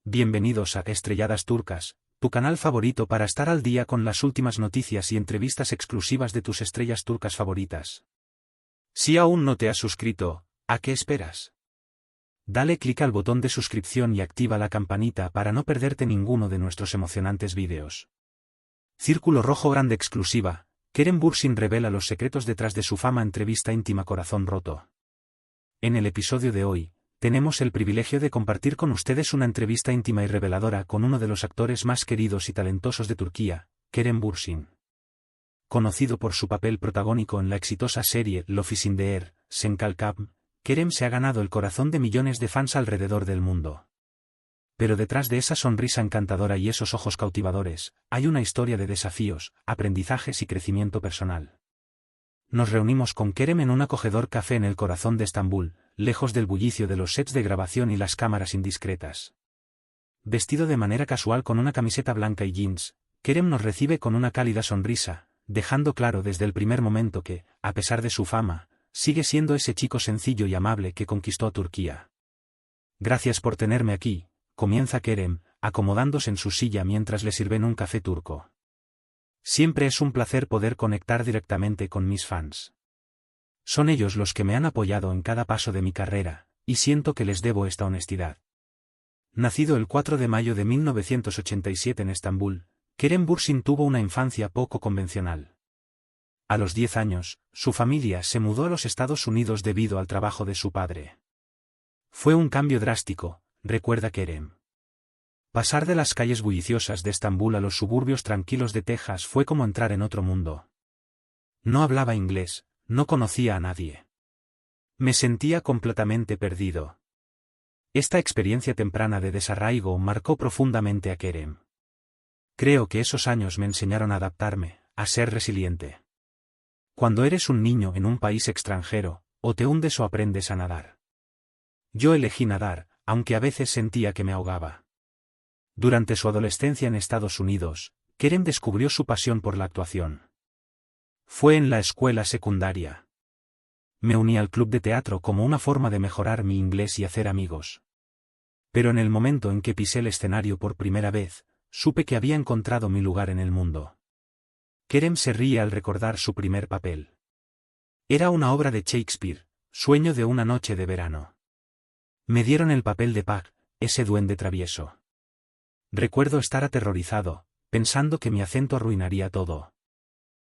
Bienvenidos a Estrelladas Turcas, tu canal favorito para estar al día con las últimas noticias y entrevistas exclusivas de tus estrellas turcas favoritas. Si aún no te has suscrito, ¿a qué esperas? Dale clic al botón de suscripción y activa la campanita para no perderte ninguno de nuestros emocionantes vídeos. Círculo Rojo Grande exclusiva, Kerem Bürsin revela los secretos detrás de su fama. Entrevista íntima Corazón Roto. En el episodio de hoy, tenemos el privilegio de compartir con ustedes una entrevista íntima y reveladora con uno de los actores más queridos y talentosos de Turquía, Kerem Bürsin. Conocido por su papel protagónico en la exitosa serie Love in the Air, Senkalkam, Kerem se ha ganado el corazón de millones de fans alrededor del mundo. Pero detrás de esa sonrisa encantadora y esos ojos cautivadores, hay una historia de desafíos, aprendizajes y crecimiento personal. Nos reunimos con Kerem en un acogedor café en el corazón de Estambul, lejos del bullicio de los sets de grabación y las cámaras indiscretas. Vestido de manera casual con una camiseta blanca y jeans, Kerem nos recibe con una cálida sonrisa, dejando claro desde el primer momento que, a pesar de su fama, sigue siendo ese chico sencillo y amable que conquistó a Turquía. Gracias por tenerme aquí, comienza Kerem, acomodándose en su silla mientras le sirven un café turco. Siempre es un placer poder conectar directamente con mis fans. Son ellos los que me han apoyado en cada paso de mi carrera, y siento que les debo esta honestidad. Nacido el 4 de mayo de 1987 en Estambul, Kerem Bürsin tuvo una infancia poco convencional. A los 10 años, su familia se mudó a los Estados Unidos debido al trabajo de su padre. Fue un cambio drástico, recuerda Kerem. Pasar de las calles bulliciosas de Estambul a los suburbios tranquilos de Texas fue como entrar en otro mundo. No hablaba inglés, no conocía a nadie. Me sentía completamente perdido. Esta experiencia temprana de desarraigo marcó profundamente a Kerem. Creo que esos años me enseñaron a adaptarme, a ser resiliente. Cuando eres un niño en un país extranjero, o te hundes o aprendes a nadar. Yo elegí nadar, aunque a veces sentía que me ahogaba. Durante su adolescencia en Estados Unidos, Kerem descubrió su pasión por la actuación. Fue en la escuela secundaria. Me uní al club de teatro como una forma de mejorar mi inglés y hacer amigos. Pero en el momento en que pisé el escenario por primera vez, supe que había encontrado mi lugar en el mundo. Kerem se ríe al recordar su primer papel. Era una obra de Shakespeare, Sueño de una noche de verano. Me dieron el papel de Pug, ese duende travieso. Recuerdo estar aterrorizado, pensando que mi acento arruinaría todo.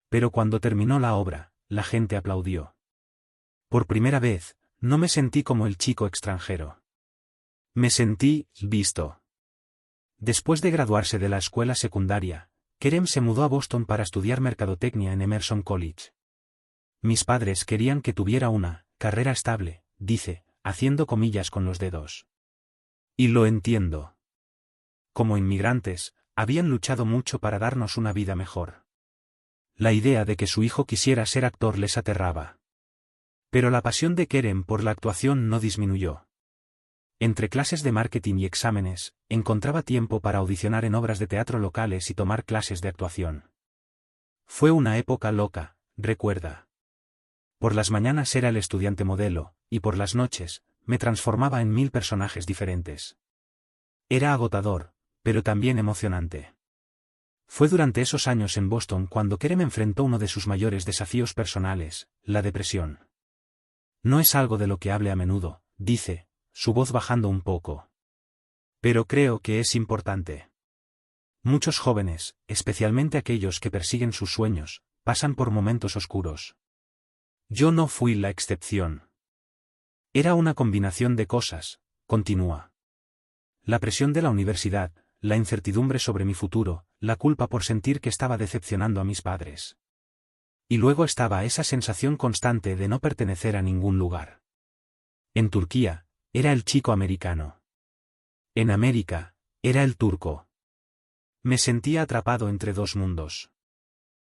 Pero cuando terminó la obra, la gente aplaudió. Por primera vez, no me sentí como el chico extranjero. Me sentí visto. Después de graduarse de la escuela secundaria, Kerem se mudó a Boston para estudiar mercadotecnia en Emerson College. Mis padres querían que tuviera una carrera estable, dice, haciendo comillas con los dedos. Y lo entiendo. Como inmigrantes, habían luchado mucho para darnos una vida mejor. La idea de que su hijo quisiera ser actor les aterraba. Pero la pasión de Kerem por la actuación no disminuyó. Entre clases de marketing y exámenes, encontraba tiempo para audicionar en obras de teatro locales y tomar clases de actuación. Fue una época loca, recuerda. Por las mañanas era el estudiante modelo, y por las noches, me transformaba en 1000 personajes diferentes. Era agotador, pero también emocionante. Fue durante esos años en Boston cuando Kerem enfrentó uno de sus mayores desafíos personales, la depresión. No es algo de lo que hable a menudo, dice, su voz bajando un poco. Pero creo que es importante. Muchos jóvenes, especialmente aquellos que persiguen sus sueños, pasan por momentos oscuros. Yo no fui la excepción. Era una combinación de cosas, continúa. La presión de la universidad, la incertidumbre sobre mi futuro, la culpa por sentir que estaba decepcionando a mis padres. Y luego estaba esa sensación constante de no pertenecer a ningún lugar. En Turquía, era el chico americano. En América, era el turco. Me sentía atrapado entre dos mundos.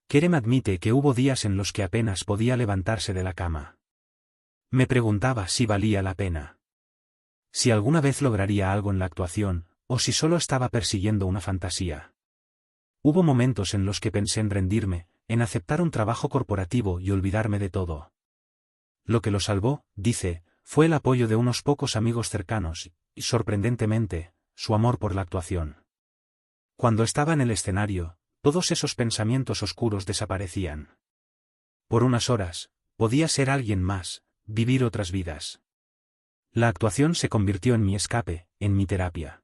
Kerem admite que hubo días en los que apenas podía levantarse de la cama. Me preguntaba si valía la pena. Si alguna vez lograría algo en la actuación, o si solo estaba persiguiendo una fantasía. Hubo momentos en los que pensé en rendirme, en aceptar un trabajo corporativo y olvidarme de todo. Lo que lo salvó, dice, fue el apoyo de unos pocos amigos cercanos, y sorprendentemente, su amor por la actuación. Cuando estaba en el escenario, todos esos pensamientos oscuros desaparecían. Por unas horas, podía ser alguien más, vivir otras vidas. La actuación se convirtió en mi escape, en mi terapia.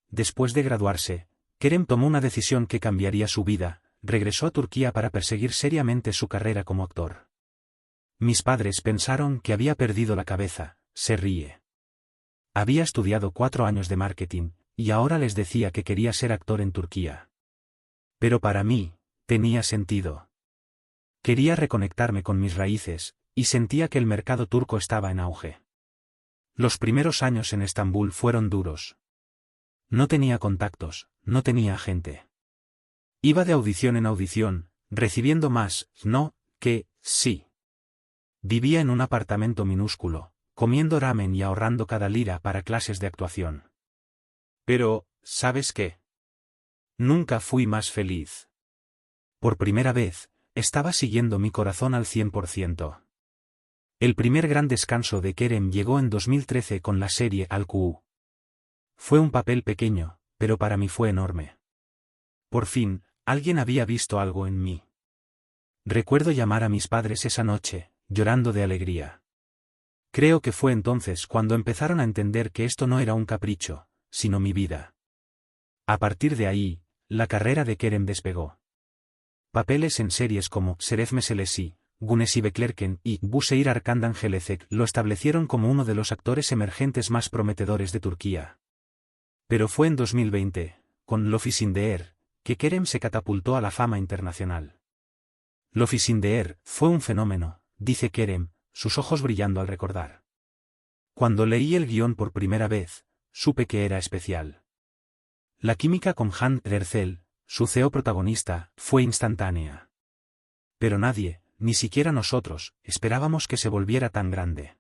Después de graduarse, Kerem tomó una decisión que cambiaría su vida, regresó a Turquía para perseguir seriamente su carrera como actor. Mis padres pensaron que había perdido la cabeza, se ríe. Había estudiado 4 años de marketing, y ahora les decía que quería ser actor en Turquía. Pero para mí, tenía sentido. Quería reconectarme con mis raíces, y sentía que el mercado turco estaba en auge. Los primeros años en Estambul fueron duros. No tenía contactos, no tenía gente. Iba de audición en audición, recibiendo más no que sí. Vivía en un apartamento minúsculo, comiendo ramen y ahorrando cada lira para clases de actuación. Pero, ¿sabes qué? Nunca fui más feliz. Por primera vez, estaba siguiendo mi corazón al 100%. El primer gran descanso de Kerem llegó en 2013 con la serie Al-Ku. Fue un papel pequeño, pero para mí fue enorme. Por fin, alguien había visto algo en mí. Recuerdo llamar a mis padres esa noche, llorando de alegría. Creo que fue entonces cuando empezaron a entender que esto no era un capricho, sino mi vida. A partir de ahí, la carrera de Kerem despegó. Papeles en series como Şeref Meselesi, Güneşi Beklerken y Bu Şehir Arkandan Gelecek lo establecieron como uno de los actores emergentes más prometedores de Turquía. Pero fue en 2020, con Lofis in the Air, que Kerem se catapultó a la fama internacional. Lofis in the Air fue un fenómeno, dice Kerem, sus ojos brillando al recordar. Cuando leí el guión por primera vez, supe que era especial. La química con Hande Erçel, su CEO protagonista, fue instantánea. Pero nadie, ni siquiera nosotros, esperábamos que se volviera tan grande.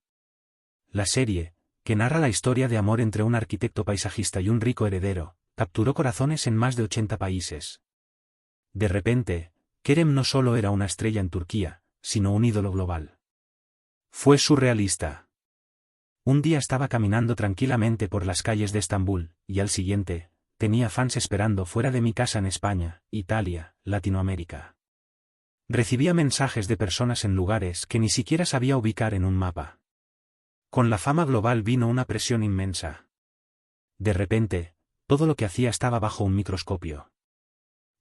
La serie, que narra la historia de amor entre un arquitecto paisajista y un rico heredero, capturó corazones en más de 80 países. De repente, Kerem no solo era una estrella en Turquía, sino un ídolo global. Fue surrealista. Un día estaba caminando tranquilamente por las calles de Estambul, y al siguiente, tenía fans esperando fuera de mi casa en España, Italia, Latinoamérica. Recibía mensajes de personas en lugares que ni siquiera sabía ubicar en un mapa. Con la fama global vino una presión inmensa. De repente, todo lo que hacía estaba bajo un microscopio.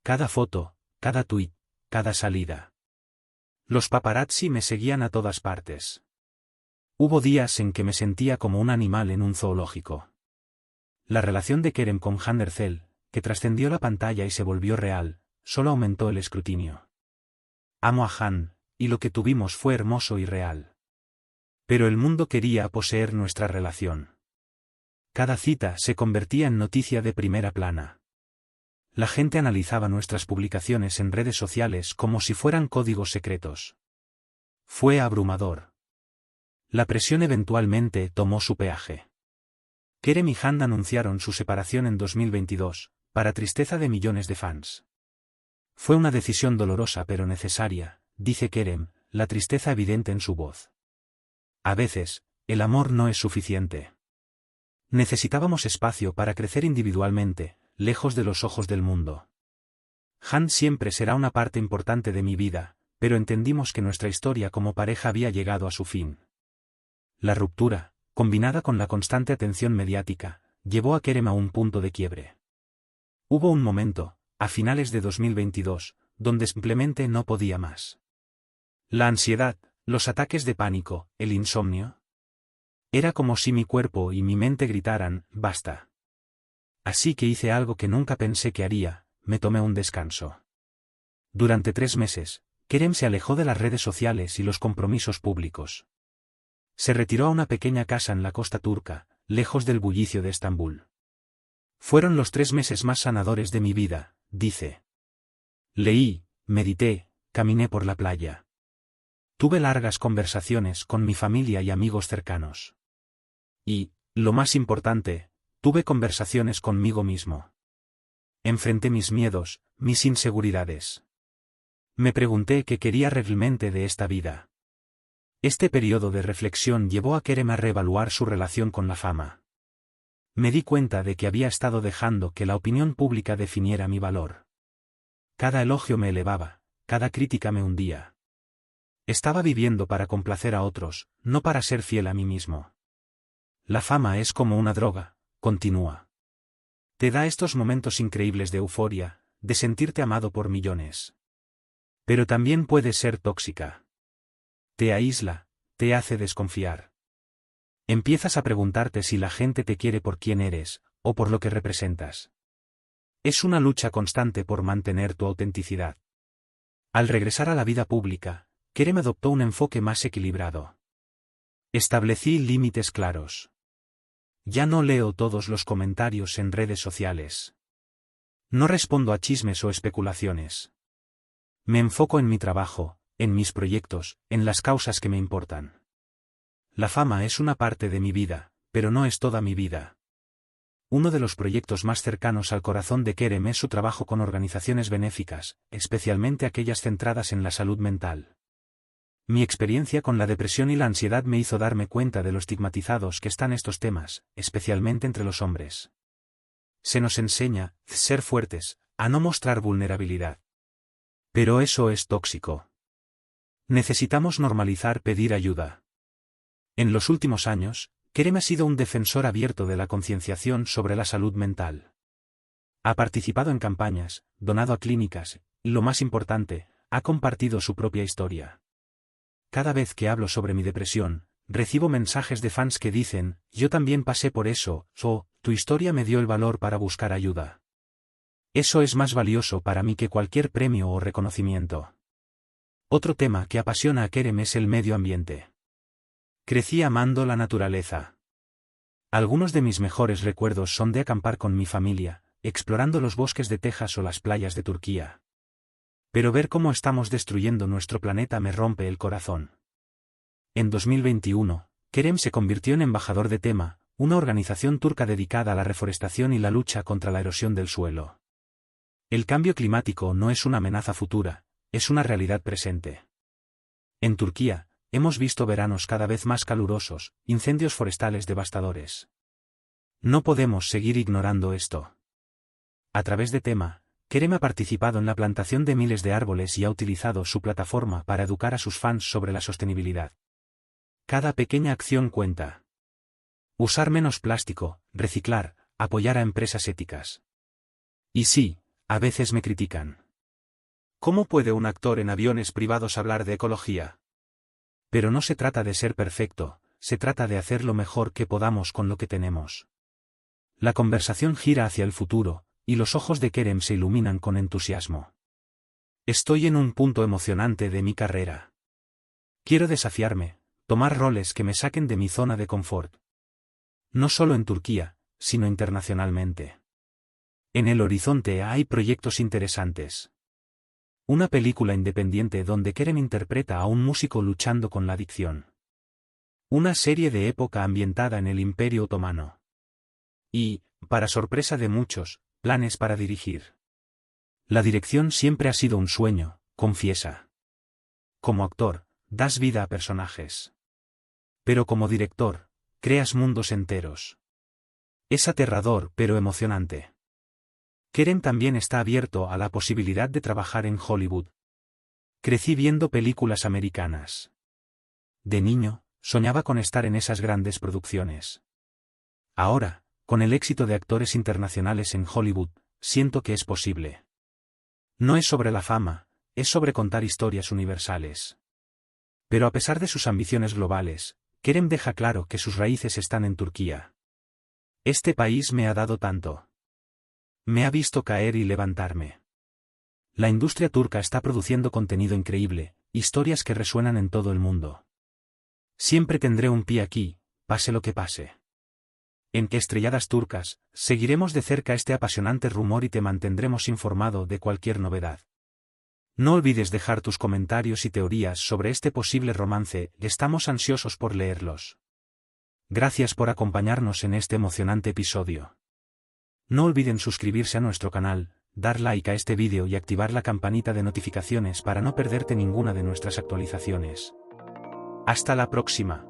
Cada foto, cada tuit, cada salida. Los paparazzi me seguían a todas partes. Hubo días en que me sentía como un animal en un zoológico. La relación de Kerem con Hande Erçel, que trascendió la pantalla y se volvió real, solo aumentó el escrutinio. Amo a Han, y lo que tuvimos fue hermoso y real. Pero el mundo quería poseer nuestra relación. Cada cita se convertía en noticia de primera plana. La gente analizaba nuestras publicaciones en redes sociales como si fueran códigos secretos. Fue abrumador. La presión eventualmente tomó su peaje. Kerem y Hande anunciaron su separación en 2022, para tristeza de millones de fans. Fue una decisión dolorosa pero necesaria, dice Kerem, la tristeza evidente en su voz. A veces, el amor no es suficiente. Necesitábamos espacio para crecer individualmente, lejos de los ojos del mundo. Hande siempre será una parte importante de mi vida, pero entendimos que nuestra historia como pareja había llegado a su fin. La ruptura, combinada con la constante atención mediática, llevó a Kerem a un punto de quiebre. Hubo un momento, a finales de 2022, donde simplemente no podía más. La ansiedad, los ataques de pánico, el insomnio. Era como si mi cuerpo y mi mente gritaran, basta. Así que hice algo que nunca pensé que haría, me tomé un descanso. Durante 3 meses, Kerem se alejó de las redes sociales y los compromisos públicos. Se retiró a una pequeña casa en la costa turca, lejos del bullicio de Estambul. Fueron los 3 meses más sanadores de mi vida, dice. Leí, medité, caminé por la playa. Tuve largas conversaciones con mi familia y amigos cercanos. Y, lo más importante, tuve conversaciones conmigo mismo. Enfrenté mis miedos, mis inseguridades. Me pregunté qué quería realmente de esta vida. Este periodo de reflexión llevó a Kerem a reevaluar su relación con la fama. Me di cuenta de que había estado dejando que la opinión pública definiera mi valor. Cada elogio me elevaba, cada crítica me hundía. Estaba viviendo para complacer a otros, no para ser fiel a mí mismo. La fama es como una droga, continúa. Te da estos momentos increíbles de euforia, de sentirte amado por millones. Pero también puede ser tóxica. Te aísla, te hace desconfiar. Empiezas a preguntarte si la gente te quiere por quién eres, o por lo que representas. Es una lucha constante por mantener tu autenticidad. Al regresar a la vida pública, Kerem adoptó un enfoque más equilibrado. Establecí límites claros. Ya no leo todos los comentarios en redes sociales. No respondo a chismes o especulaciones. Me enfoco en mi trabajo, en mis proyectos, en las causas que me importan. La fama es una parte de mi vida, pero no es toda mi vida. Uno de los proyectos más cercanos al corazón de Kerem es su trabajo con organizaciones benéficas, especialmente aquellas centradas en la salud mental. Mi experiencia con la depresión y la ansiedad me hizo darme cuenta de lo estigmatizados que están estos temas, especialmente entre los hombres. Se nos enseña, a ser fuertes, a no mostrar vulnerabilidad. Pero eso es tóxico. Necesitamos normalizar pedir ayuda. En los últimos años, Kerem ha sido un defensor abierto de la concienciación sobre la salud mental. Ha participado en campañas, donado a clínicas, y lo más importante, ha compartido su propia historia. Cada vez que hablo sobre mi depresión, recibo mensajes de fans que dicen, yo también pasé por eso, o, tu historia me dio el valor para buscar ayuda. Eso es más valioso para mí que cualquier premio o reconocimiento. Otro tema que apasiona a Kerem es el medio ambiente. Crecí amando la naturaleza. Algunos de mis mejores recuerdos son de acampar con mi familia, explorando los bosques de Texas o las playas de Turquía. Pero ver cómo estamos destruyendo nuestro planeta me rompe el corazón. En 2021, Kerem se convirtió en embajador de Tema, una organización turca dedicada a la reforestación y la lucha contra la erosión del suelo. El cambio climático no es una amenaza futura, es una realidad presente. En Turquía, hemos visto veranos cada vez más calurosos, incendios forestales devastadores. No podemos seguir ignorando esto. A través de Tema, Kerem ha participado en la plantación de miles de árboles y ha utilizado su plataforma para educar a sus fans sobre la sostenibilidad. Cada pequeña acción cuenta. Usar menos plástico, reciclar, apoyar a empresas éticas. Y sí, a veces me critican. ¿Cómo puede un actor en aviones privados hablar de ecología? Pero no se trata de ser perfecto, se trata de hacer lo mejor que podamos con lo que tenemos. La conversación gira hacia el futuro, y los ojos de Kerem se iluminan con entusiasmo. Estoy en un punto emocionante de mi carrera. Quiero desafiarme, tomar roles que me saquen de mi zona de confort. No solo en Turquía, sino internacionalmente. En el horizonte hay proyectos interesantes. Una película independiente donde Kerem interpreta a un músico luchando con la adicción. Una serie de época ambientada en el Imperio Otomano. Y, para sorpresa de muchos, planes para dirigir. La dirección siempre ha sido un sueño, confiesa. Como actor, das vida a personajes. Pero como director, creas mundos enteros. Es aterrador pero emocionante. Kerem también está abierto a la posibilidad de trabajar en Hollywood. Crecí viendo películas americanas. De niño, soñaba con estar en esas grandes producciones. Ahora, con el éxito de actores internacionales en Hollywood, siento que es posible. No es sobre la fama, es sobre contar historias universales. Pero a pesar de sus ambiciones globales, Kerem deja claro que sus raíces están en Turquía. Este país me ha dado tanto. Me ha visto caer y levantarme. La industria turca está produciendo contenido increíble, historias que resuenan en todo el mundo. Siempre tendré un pie aquí, pase lo que pase. En Que Estrelladas Turcas, seguiremos de cerca este apasionante rumor y te mantendremos informado de cualquier novedad. No olvides dejar tus comentarios y teorías sobre este posible romance, estamos ansiosos por leerlos. Gracias por acompañarnos en este emocionante episodio. No olviden suscribirse a nuestro canal, dar like a este vídeo y activar la campanita de notificaciones para no perderte ninguna de nuestras actualizaciones. Hasta la próxima.